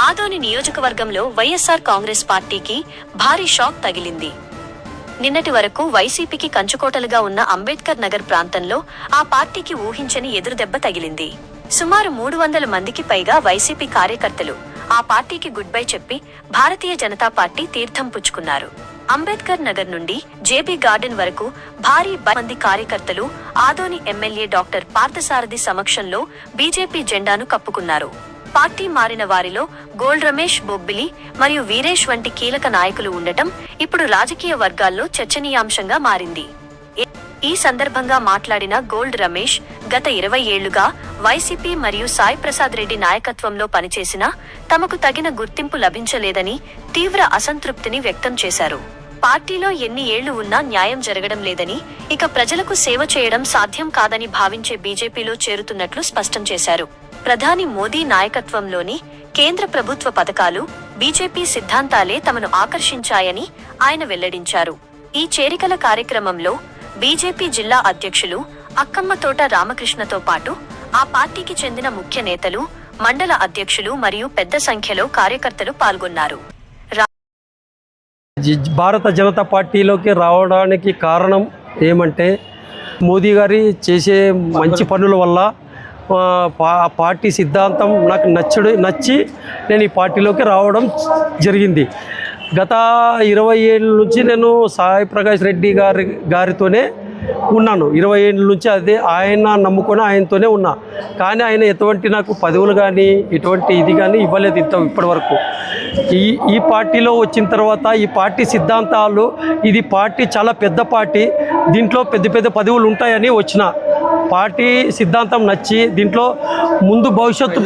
ఆదోని నియోజకవర్గంలో వైఎస్ఆర్ కాంగ్రెస్ పార్టీకి భారీ షాక్ తగిలింది. నిన్నటి వరకు వైసీపీకి కంచుకోటలుగా ఉన్న అంబేద్కర్ నగర్ ప్రాంతంలో ఆ పార్టీకి ఊహించని ఎదురుదెబ్బ తగిలింది. సుమారు 300 మందికి పైగా వైసీపీ కార్యకర్తలు ఆ పార్టీకి గుడ్ బై చెప్పి భారతీయ జనతా పార్టీ తీర్థం పుచ్చుకున్నారు. అంబేద్కర్ నగర్ నుండి జేబీ గార్డెన్ వరకు భారీ మంది కార్యకర్తలు ఆదోని ఎమ్మెల్యే డాక్టర్ పార్థసారథి సమక్షంలో బీజేపీ జెండాను కప్పుకున్నారు. పార్టీ మారిన వారిలో గోల్డ్ రమేష్, బొబ్బిలి మరియు వీరేష్ వంటి కీలక నాయకులు ఉండటం ఇప్పుడు రాజకీయ వర్గాల్లో చర్చనీయాంశంగా మారింది. ఈ సందర్భంగా మాట్లాడిన గోల్డ్ రమేష్, గత 20 ఏళ్లుగా వైసీపీ మరియు సాయి ప్రసాద్ రెడ్డి నాయకత్వంలో పనిచేసినా తమకు తగిన గుర్తింపు లభించలేదని తీవ్ర అసంతృప్తిని వ్యక్తం చేశారు. పార్టీలో ఎన్ని ఏళ్లు ఉన్నా న్యాయం జరగడం లేదని, ఇక ప్రజలకు సేవ చేయడం సాధ్యం కాదని భావించే బీజేపీలో చేరుతున్నట్లు స్పష్టం చేశారు. ప్రధాని మోదీ నాయకత్వంలోని కేంద్ర ప్రభుత్వ పథకాలు, బీజేపీ సిద్ధాంతాలే తమను ఆకర్షించాయని ఆయన వెల్లడించారు. ఈ చేరికల కార్యక్రమంలో బీజేపీ జిల్లా అధ్యక్షులు అక్కమ్మతోట రామకృష్ణతో పాటు ఆ పార్టీకి చెందిన ముఖ్య నేతలు, మండల అధ్యక్షులు మరియు పెద్ద సంఖ్యలో కార్యకర్తలు పాల్గొన్నారు. భారత జనతా పార్టీలోకి రావడానికి కారణం ఏమంటే మోదీ గారి చేసే మంచి పనుల వల్ల పార్టీ సిద్ధాంతం నాకు నచ్చి నేను ఈ పార్టీలోకి రావడం జరిగింది. గత 20 ఏళ్ళ నుంచి నేను సాయి ప్రకాష్ రెడ్డి గారితోనే ఉన్నాను. 20 ఏళ్ళ నుంచి అదే ఆయన నమ్ముకొని ఆయనతోనే ఉన్నా. కానీ ఆయన ఎటువంటి నాకు పదవులు కానీ ఎటువంటి ఇది కానీ ఇవ్వలేదు ఇప్పటి వరకు. ఈ పార్టీలో వచ్చిన తర్వాత ఈ పార్టీ సిద్ధాంతాలు, ఇది పార్టీ చాలా పెద్ద పార్టీ, దీంట్లో పెద్ద పదవులు ఉంటాయని వచ్చిన. పార్టీ సిద్ధాంతం నచ్చి దీంట్లో ముందు భవిష్యత్తు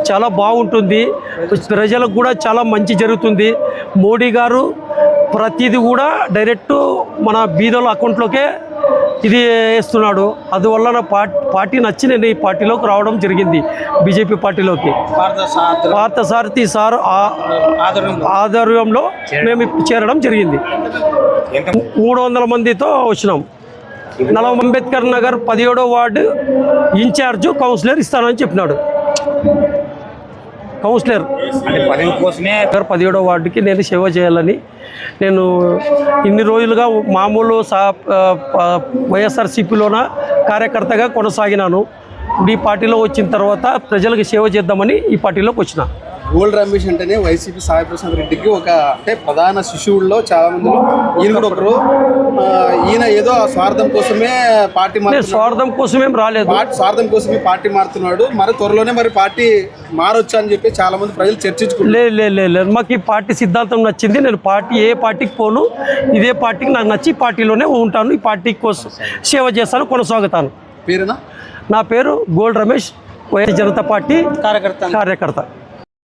చాలా బాగుంటుంది, ప్రజలకు కూడా చాలా మంచి జరుగుతుంది. మోడీ గారు ప్రతిదీ కూడా డైరెక్ట్ మన బీదల అకౌంట్లోకే ఇది వేస్తున్నాడు. అందువల్ల నా పార్టీ నచ్చి నేను ఈ పార్టీలోకి రావడం జరిగింది, బీజేపీ పార్టీలోకి. పార్థసారథి సార్ ఆధ్వర్యంలో మేము చేరడం జరిగింది. 300 మందితో వచ్చినాం. అంబేద్కర్ నగర్ 17వ వార్డు ఇన్ఛార్జు కౌన్సిలర్ ఇస్తానని చెప్పినాడు. కౌన్సిలర్ 17వ వార్డుకి నేను సేవ చేయాలని నేను ఇన్ని రోజులుగా మామూలు వైఎస్ఆర్సీపీలోన కార్యకర్తగా కొనసాగినాను. ఈ పార్టీలో వచ్చిన తర్వాత ప్రజలకు సేవ చేద్దామని ఈ పార్టీలోకి వచ్చిన. గోల్డ్ రమేష్ అంటేనే వైసీపీ సాయి ప్రసాద్ రెడ్డికి ఒక ప్రధాన శిష్యుల్లో చాలా మంది, ఈయన కూడా ఒకరు. ఈయన ఏదో స్వార్థం కోసమే పార్టీ స్వార్థం కోసమేం రాలేదు, స్వార్థం కోసమే పార్టీ మారుతున్నాడు. మరి త్వరలోనే మరి పార్టీ మారొచ్చు అని చెప్పి చాలా మంది ప్రజలు చర్చించుకుంటారు. లేదు, మాకు ఈ పార్టీ సిద్ధాంతం నచ్చింది. నేను ఏ పార్టీకి పోను, ఇదే పార్టీకి నాకు నచ్చి పార్టీలోనే ఉంటాను. ఈ పార్టీ కోసం సేవ చేస్తాను, కొనసాగుతాను. పేరునా? నా పేరు gold Ramesh, YS Janata party కార్యకర్త.